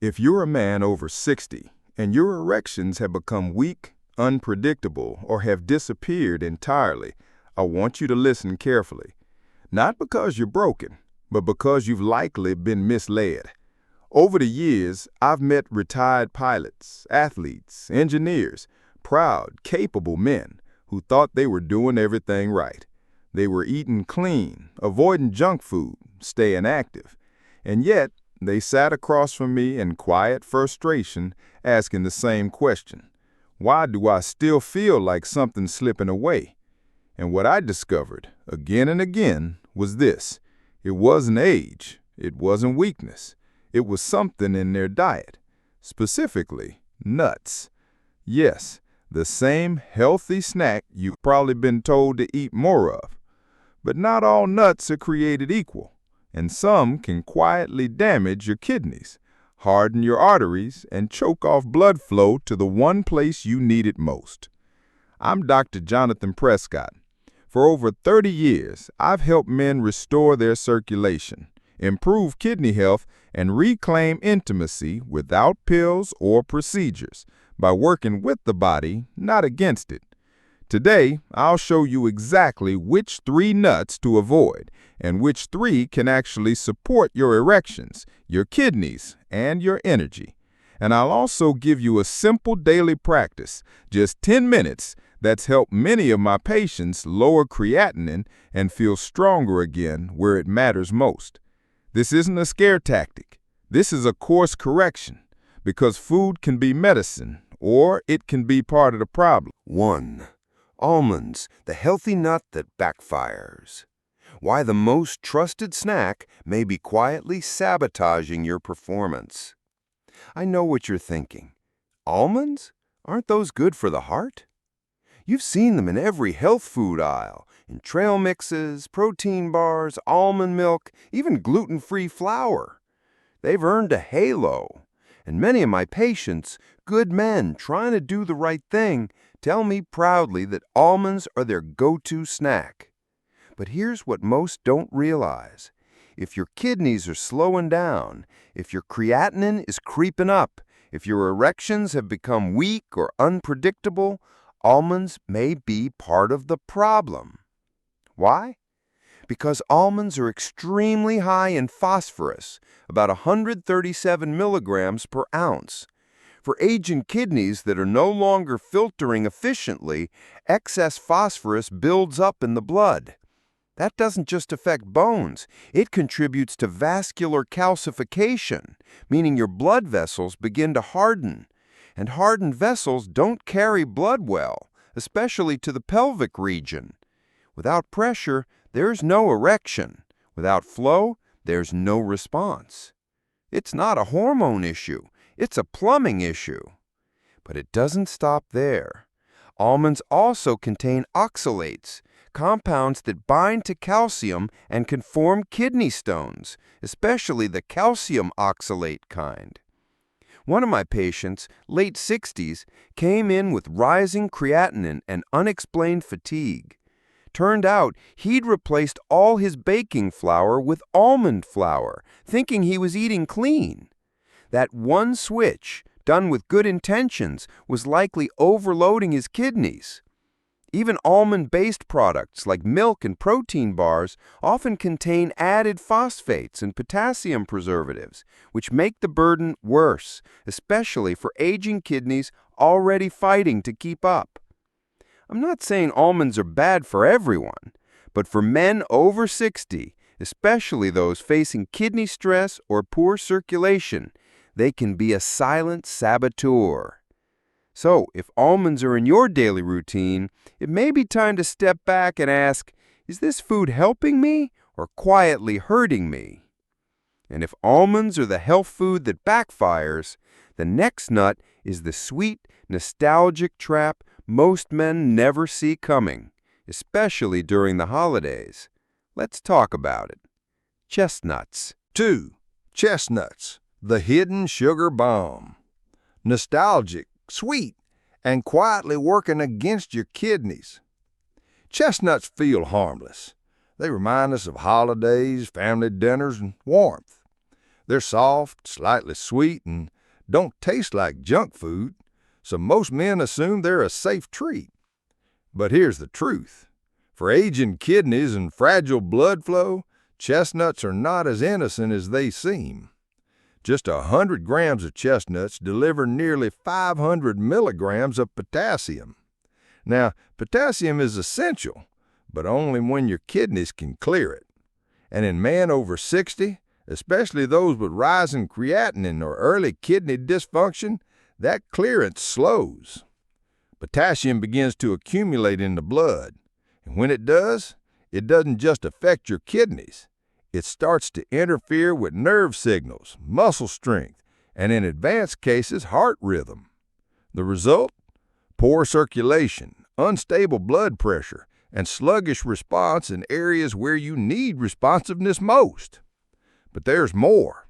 If you're a man over 60 and your erections have become weak, unpredictable, or have disappeared entirely, I want you to listen carefully. Not because you're broken, but because you've likely been misled. Over the years, I've met retired pilots, athletes, engineers, proud, capable men who thought they were doing everything right. They were eating clean, avoiding junk food, staying active. And yet, they sat across from me in quiet frustration, asking the same question. Why do I still feel like something's slipping away? And what I discovered, again and again, was this. It wasn't age. It wasn't weakness. It was something in their diet. Specifically, nuts. Yes, the same healthy snack you've probably been told to eat more of. But not all nuts are created equal, and some can quietly damage your kidneys, harden your arteries, and choke off blood flow to the one place you need it most. I'm Dr. Jonathan Prescott. For over 30 years, I've helped men restore their circulation, improve kidney health, and reclaim intimacy without pills or procedures by working with the body, not against it. Today, I'll show you exactly which 3 nuts to avoid and which 3 can actually support your erections, your kidneys, and your energy. And I'll also give you a simple daily practice, just 10 minutes, that's helped many of my patients lower creatinine and feel stronger again where it matters most. This isn't a scare tactic. This is a course correction, because food can be medicine, or it can be part of the problem. 1. Almonds, the healthy nut that backfires. Why the most trusted snack may be quietly sabotaging your performance. I know what you're thinking. Almonds? Aren't those good for the heart? You've seen them in every health food aisle, in trail mixes, protein bars, almond milk, even gluten-free flour. They've earned a halo. And many of my patients, good men trying to do the right thing, tell me proudly that almonds are their go-to snack. But here's what most don't realize. If your kidneys are slowing down, if your creatinine is creeping up, if your erections have become weak or unpredictable, almonds may be part of the problem. Why? Because almonds are extremely high in phosphorus, about 137 milligrams per ounce. For aging kidneys that are no longer filtering efficiently, excess phosphorus builds up in the blood. That doesn't just affect bones, it contributes to vascular calcification, meaning your blood vessels begin to harden. And hardened vessels don't carry blood well, especially to the pelvic region. Without pressure, there's no erection. Without flow, there's no response. It's not a hormone issue. It's a plumbing issue. But it doesn't stop there. Almonds also contain oxalates, compounds that bind to calcium and can form kidney stones, especially the calcium oxalate kind. One of my patients, late 60s, came in with rising creatinine and unexplained fatigue. Turned out he'd replaced all his baking flour with almond flour, thinking he was eating clean. That one switch, done with good intentions, was likely overloading his kidneys. Even almond-based products like milk and protein bars often contain added phosphates and potassium preservatives, which make the burden worse, especially for aging kidneys already fighting to keep up. I'm not saying almonds are bad for everyone, but for men over 60, especially those facing kidney stress or poor circulation, they can be a silent saboteur. So, if almonds are in your daily routine, it may be time to step back and ask, is this food helping me or quietly hurting me? And if almonds are the health food that backfires, the next nut is the sweet, nostalgic trap most men never see coming, especially during the holidays. Let's talk about it. Chestnuts. 2. Chestnuts, the hidden sugar bomb. Nostalgic, sweet, and quietly working against your kidneys. Chestnuts feel harmless. They remind us of holidays, family dinners, and warmth. They're soft, slightly sweet, and don't taste like junk food, so most men assume they're a safe treat. But here's the truth. For aging kidneys and fragile blood flow, chestnuts are not as innocent as they seem. Just 100 grams of chestnuts deliver nearly 500 milligrams of potassium. Now, potassium is essential, but only when your kidneys can clear it. And in men over 60, especially those with rising creatinine or early kidney dysfunction, that clearance slows. Potassium begins to accumulate in the blood, and when it does, it doesn't just affect your kidneys. It starts to interfere with nerve signals, muscle strength, and in advanced cases, heart rhythm. The result? Poor circulation, unstable blood pressure, and sluggish response in areas where you need responsiveness most. But there's more.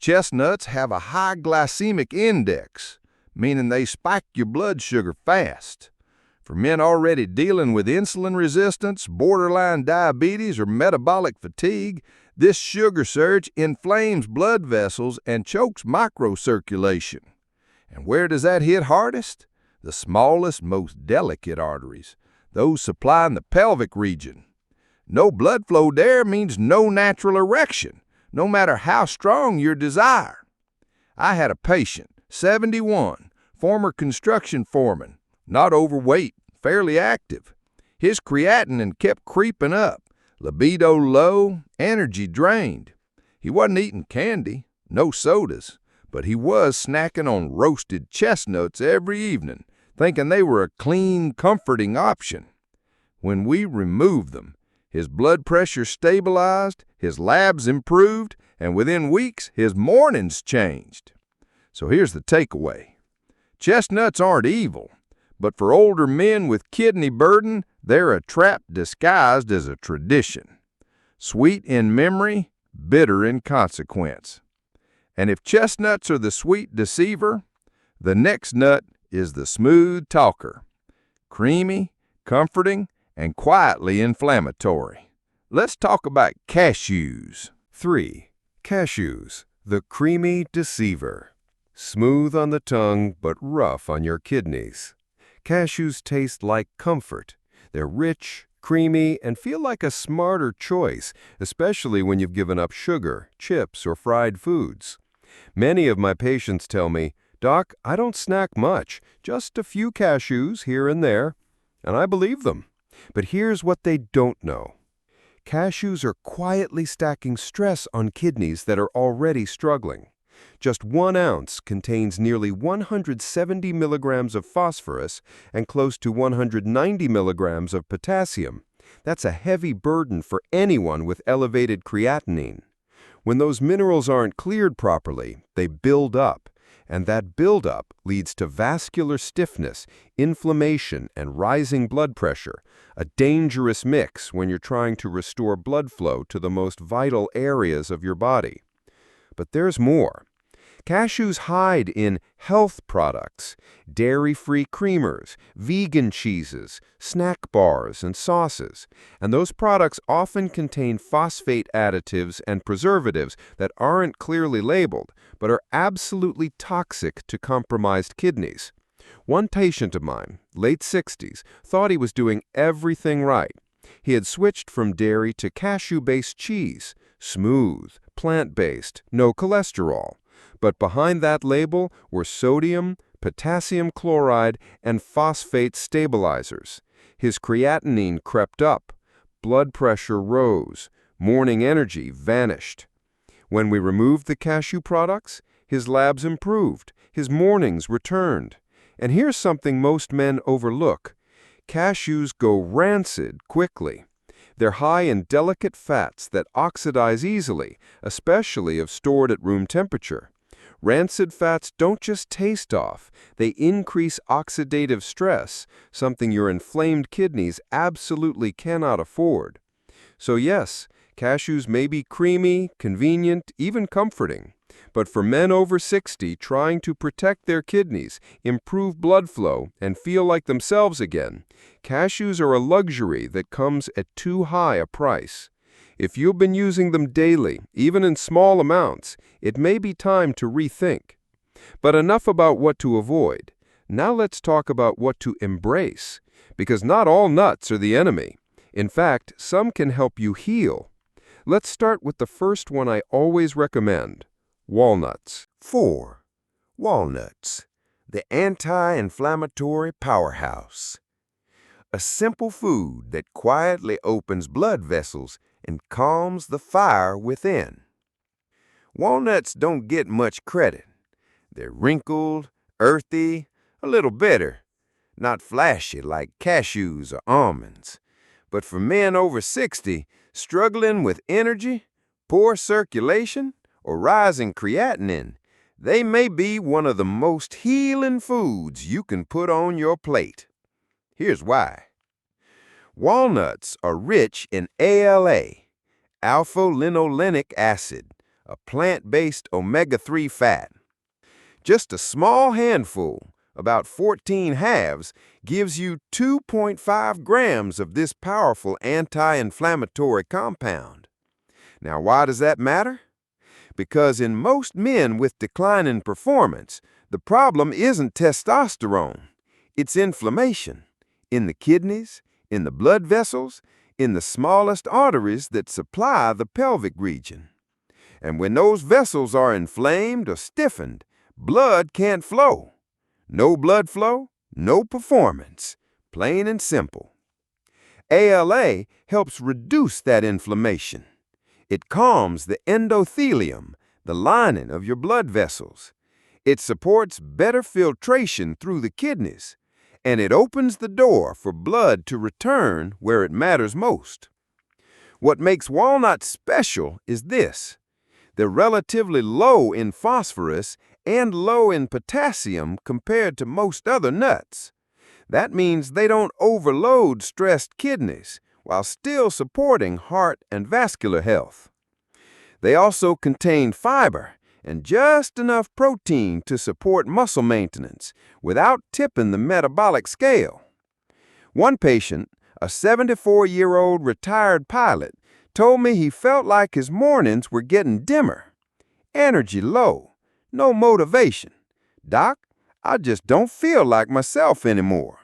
Chestnuts have a high glycemic index, meaning they spike your blood sugar fast. For men already dealing with insulin resistance, borderline diabetes, or metabolic fatigue, this sugar surge inflames blood vessels and chokes microcirculation. And where does that hit hardest? The smallest, most delicate arteries, those supplying the pelvic region. No blood flow there means no natural erection, no matter how strong your desire. I had a patient, 71, former construction foreman, not overweight, fairly active. His creatinine kept creeping up, libido low, energy drained. He wasn't eating candy, no sodas, but he was snacking on roasted chestnuts every evening, thinking they were a clean, comforting option. When we removed them, his blood pressure stabilized, his labs improved, and within weeks, his mornings changed. So here's the takeaway. Chestnuts aren't evil, but for older men with kidney burden, they're a trap disguised as a tradition. Sweet in memory, bitter in consequence. And if chestnuts are the sweet deceiver, the next nut is the smooth talker. Creamy, comforting, and quietly inflammatory. Let's talk about cashews. 3. Cashews, the creamy deceiver. Smooth on the tongue, but rough on your kidneys. Cashews taste like comfort. They're rich, creamy, and feel like a smarter choice, especially when you've given up sugar, chips, or fried foods. Many of my patients tell me, "Doc, I don't snack much, just a few cashews here and there." And I believe them. But here's what they don't know. Cashews are quietly stacking stress on kidneys that are already struggling. Just 1 ounce contains nearly 170 milligrams of phosphorus and close to 190 milligrams of potassium. That's a heavy burden for anyone with elevated creatinine. When those minerals aren't cleared properly, they build up, and that buildup leads to vascular stiffness, inflammation, and rising blood pressure, a dangerous mix when you're trying to restore blood flow to the most vital areas of your body. But there's more. Cashews hide in health products, dairy-free creamers, vegan cheeses, snack bars, and sauces. And those products often contain phosphate additives and preservatives that aren't clearly labeled, but are absolutely toxic to compromised kidneys. One patient of mine, late 60s, thought he was doing everything right. He had switched from dairy to cashew-based cheese, smooth, plant-based, no cholesterol. But behind that label were sodium, potassium chloride, and phosphate stabilizers. His creatinine crept up, blood pressure rose, morning energy vanished. When we removed the cashew products, his labs improved, his mornings returned. And here's something most men overlook. Cashews go rancid quickly. They're high in delicate fats that oxidize easily, especially if stored at room temperature. Rancid fats don't just taste off, they increase oxidative stress, something your inflamed kidneys absolutely cannot afford. So yes, cashews may be creamy, convenient, even comforting. But for men over 60 trying to protect their kidneys, improve blood flow, and feel like themselves again, cashews are a luxury that comes at too high a price. If you've been using them daily, even in small amounts, it may be time to rethink. But enough about what to avoid. Now let's talk about what to embrace, because not all nuts are the enemy. In fact, some can help you heal. Let's start with the first one I always recommend, walnuts. 4. Walnuts, the anti-inflammatory powerhouse. A simple food that quietly opens blood vessels and calms the fire within. Walnuts don't get much credit. They're wrinkled, earthy, a little bitter, not flashy like cashews or almonds. But for men over 60, struggling with energy, poor circulation, or rising creatinine, they may be one of the most healing foods you can put on your plate. Here's why. Walnuts are rich in ALA, alpha-linolenic acid, a plant-based omega-3 fat. Just a small handful, about 14 halves, gives you 2.5 grams of this powerful anti-inflammatory compound. Now, why does that matter? Because in most men with declining performance, the problem isn't testosterone. It's inflammation in the kidneys, in the blood vessels, in the smallest arteries that supply the pelvic region. And when those vessels are inflamed or stiffened, blood can't flow. No blood flow, no performance. Plain and simple. ALA helps reduce that inflammation. It calms the endothelium, the lining of your blood vessels. It supports better filtration through the kidneys, and it opens the door for blood to return where it matters most. What makes walnuts special is this. They're relatively low in phosphorus and low in potassium compared to most other nuts. That means they don't overload stressed kidneys while still supporting heart and vascular health. They also contain fiber and just enough protein to support muscle maintenance without tipping the metabolic scale. One patient, a 74-year-old retired pilot, told me he felt like his mornings were getting dimmer. Energy low, no motivation. Doc, I just don't feel like myself anymore.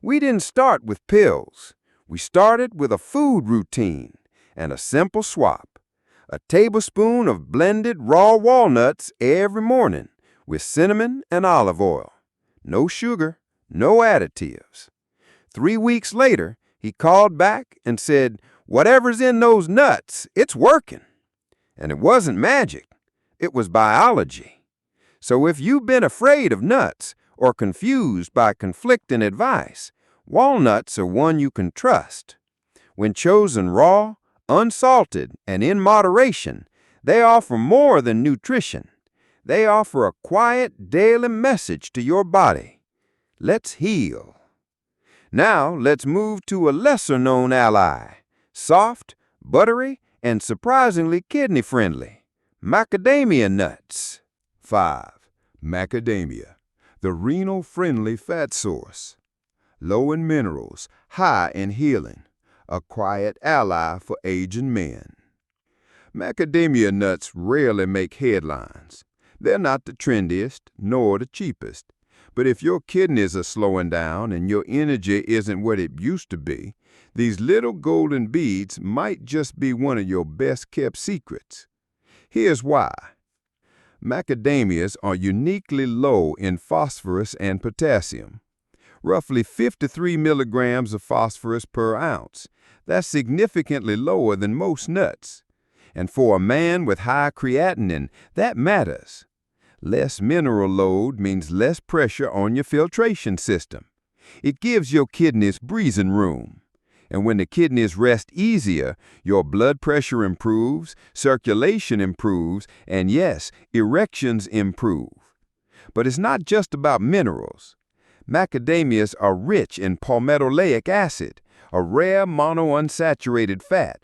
We didn't start with pills. We started with a food routine and a simple swap. A tablespoon of blended raw walnuts every morning with cinnamon and olive oil. No sugar, no additives. 3 weeks later, he called back and said, "Whatever's in those nuts, it's working." And it wasn't magic. It was biology. So if you've been afraid of nuts or confused by conflicting advice, walnuts are one you can trust. When chosen raw, unsalted, and in moderation, they offer more than nutrition. They offer a quiet daily message to your body. Let's heal. Now let's move to a lesser-known ally. Soft, buttery, and surprisingly kidney-friendly. Macadamia nuts. 5. Macadamia, the renal-friendly fat source. Low in minerals, high in healing. A quiet ally for aging men. Macadamia nuts rarely make headlines. They're not the trendiest nor the cheapest. But if your kidneys are slowing down and your energy isn't what it used to be, these little golden beads might just be one of your best-kept secrets. Here's why. Macadamias are uniquely low in phosphorus and potassium. Roughly 53 milligrams of phosphorus per ounce. That's significantly lower than most nuts. And for a man with high creatinine, that matters. Less mineral load means less pressure on your filtration system. It gives your kidneys breathing room. And when the kidneys rest easier, your blood pressure improves, circulation improves, and yes, erections improve. But it's not just about minerals. Macadamias are rich in palmitoleic acid, a rare monounsaturated fat.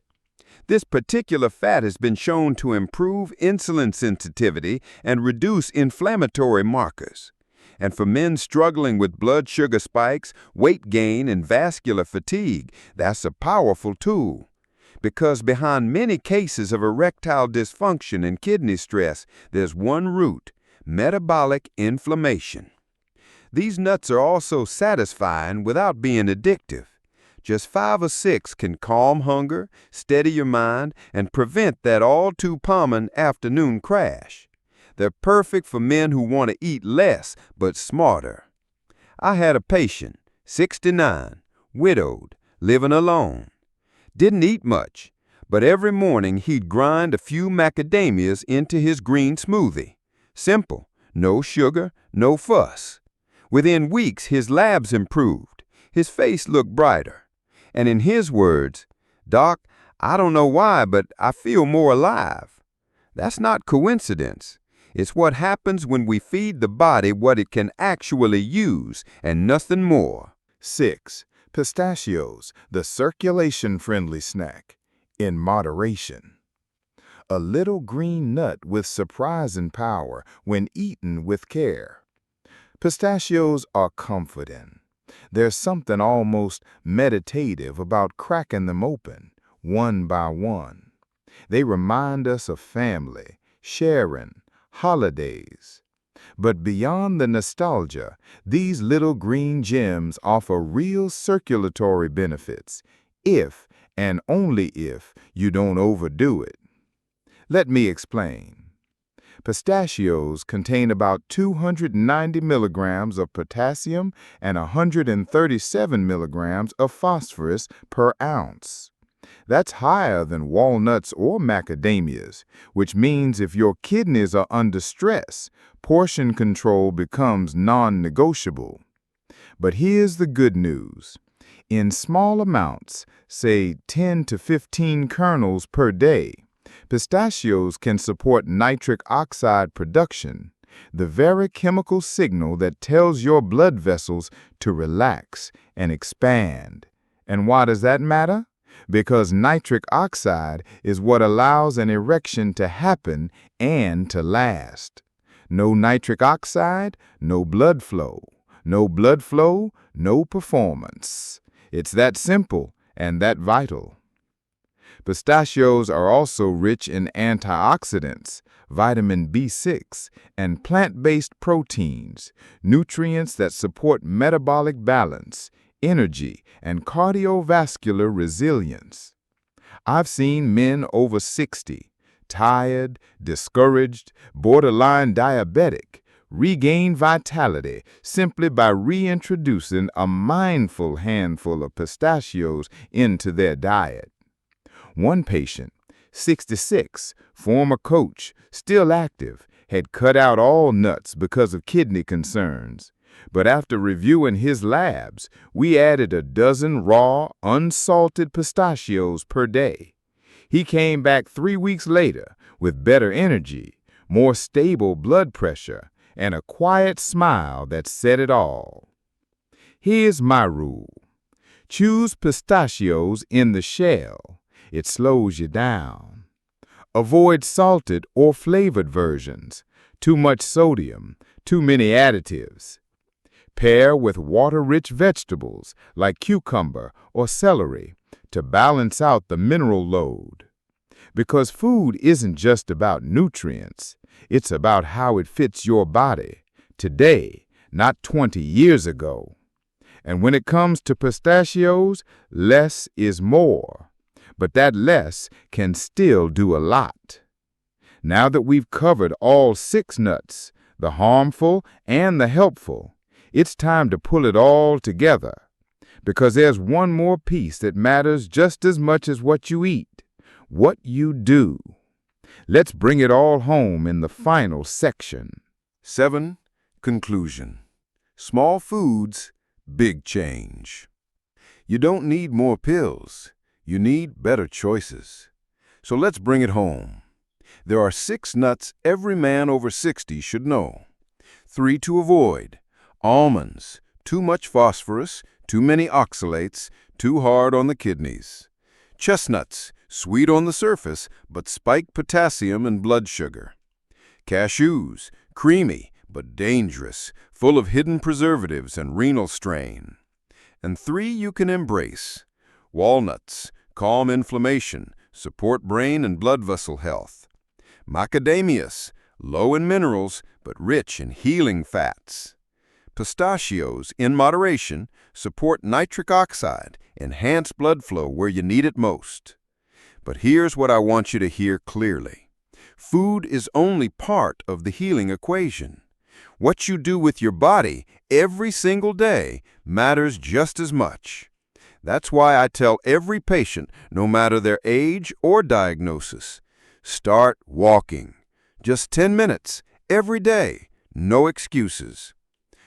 This particular fat has been shown to improve insulin sensitivity and reduce inflammatory markers. And for men struggling with blood sugar spikes, weight gain, and vascular fatigue, that's a powerful tool. Because behind many cases of erectile dysfunction and kidney stress, there's one root: metabolic inflammation. These nuts are also satisfying without being addictive. Just 5 or 6 can calm hunger, steady your mind, and prevent that all-too-common afternoon crash. They're perfect for men who want to eat less but smarter. I had a patient, 69, widowed, living alone. Didn't eat much, but every morning he'd grind a few macadamias into his green smoothie. Simple, no sugar, no fuss. Within weeks, his labs improved. His face looked brighter. And in his words, "Doc, I don't know why, but I feel more alive." That's not coincidence. It's what happens when we feed the body what it can actually use and nothing more. 6. Pistachios, the circulation-friendly snack, in moderation. A little green nut with surprising power when eaten with care. Pistachios are comforting. There's something almost meditative about cracking them open, one by one. They remind us of family, sharing, holidays. But beyond the nostalgia, these little green gems offer real circulatory benefits, if and only if you don't overdo it. Let me explain. Pistachios contain about 290 milligrams of potassium and 137 milligrams of phosphorus per ounce. That's higher than walnuts or macadamias, which means if your kidneys are under stress, portion control becomes non-negotiable. But here's the good news. In small amounts, say 10 to 15 kernels per day, pistachios can support nitric oxide production, the very chemical signal that tells your blood vessels to relax and expand. And why does that matter? Because nitric oxide is what allows an erection to happen and to last. No nitric oxide, no blood flow. No blood flow, no performance. It's that simple and that vital. Pistachios are also rich in antioxidants, vitamin B6, and plant-based proteins, nutrients that support metabolic balance, energy, and cardiovascular resilience. I've seen men over 60, tired, discouraged, borderline diabetic, regain vitality simply by reintroducing a mindful handful of pistachios into their diet. One patient, 66, former coach, still active, had cut out all nuts because of kidney concerns. But after reviewing his labs, we added a dozen raw, unsalted pistachios per day. He came back 3 weeks later with better energy, more stable blood pressure, and a quiet smile that said it all. Here's my rule. Choose pistachios in the shell. It slows you down. Avoid salted or flavored versions. Too much sodium, too many additives. Pair with water-rich vegetables like cucumber or celery to balance out the mineral load. Because food isn't just about nutrients, it's about how it fits your body today, not 20 years ago. And when it comes to pistachios, less is more. But that less can still do a lot. Now that we've covered all 6 nuts, the harmful and the helpful, it's time to pull it all together. Because there's one more piece that matters just as much as what you eat, what you do. Let's bring it all home in the final section. 7. Conclusion. Small foods, big change. You don't need more pills. You need better choices. So let's bring it home. There are 6 nuts every man over 60 should know. 3 to avoid. Almonds, too much phosphorus, too many oxalates, too hard on the kidneys. Chestnuts, sweet on the surface, but spike potassium and blood sugar. Cashews, creamy, but dangerous, full of hidden preservatives and renal strain. And 3 you can embrace. Walnuts, calm inflammation, support brain and blood vessel health. Macadamias, low in minerals but rich in healing fats. Pistachios, in moderation, support nitric oxide, enhance blood flow where you need it most. But here's what I want you to hear clearly. Food is only part of the healing equation. What you do with your body every single day matters just as much. That's why I tell every patient, no matter their age or diagnosis, start walking. Just 10 minutes every day, no excuses.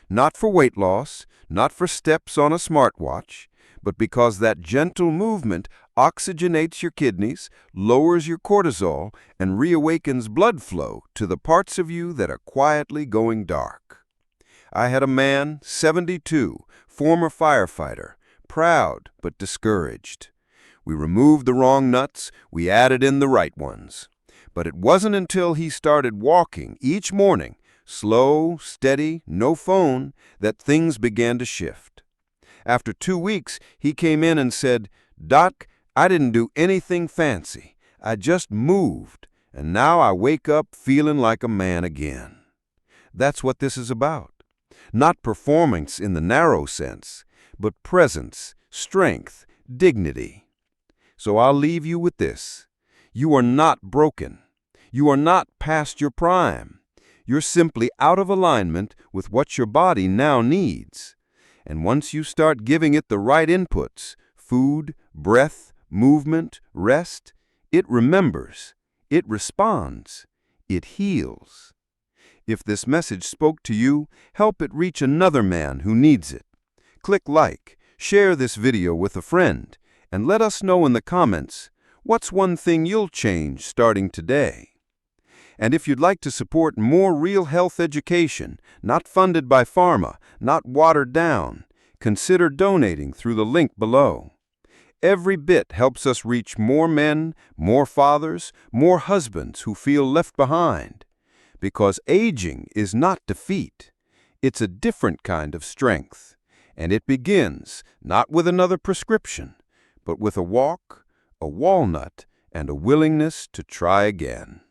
Not for weight loss, not for steps on a smartwatch, but because that gentle movement oxygenates your kidneys, lowers your cortisol, and reawakens blood flow to the parts of you that are quietly going dark. I had a man, 72, former firefighter, proud but discouraged. We removed the wrong nuts, we added in the right ones. But it wasn't until he started walking each morning, slow, steady, no phone, that things began to shift. After 2 weeks, he came in and said, "Doc, I didn't do anything fancy. I just moved, and now I wake up feeling like a man again." That's what this is about. Not performance in the narrow sense, but presence, strength, dignity. So I'll leave you with this. You are not broken. You are not past your prime. You're simply out of alignment with what your body now needs. And once you start giving it the right inputs, food, breath, movement, rest, it remembers, it responds, it heals. If this message spoke to you, help it reach another man who needs it. Click like, share this video with a friend, and let us know in the comments, what's one thing you'll change starting today? And if you'd like to support more real health education, not funded by pharma, not watered down, consider donating through the link below. Every bit helps us reach more men, more fathers, more husbands who feel left behind. Because aging is not defeat. It's a different kind of strength. And it begins not with another prescription, but with a walk, a walnut, and a willingness to try again.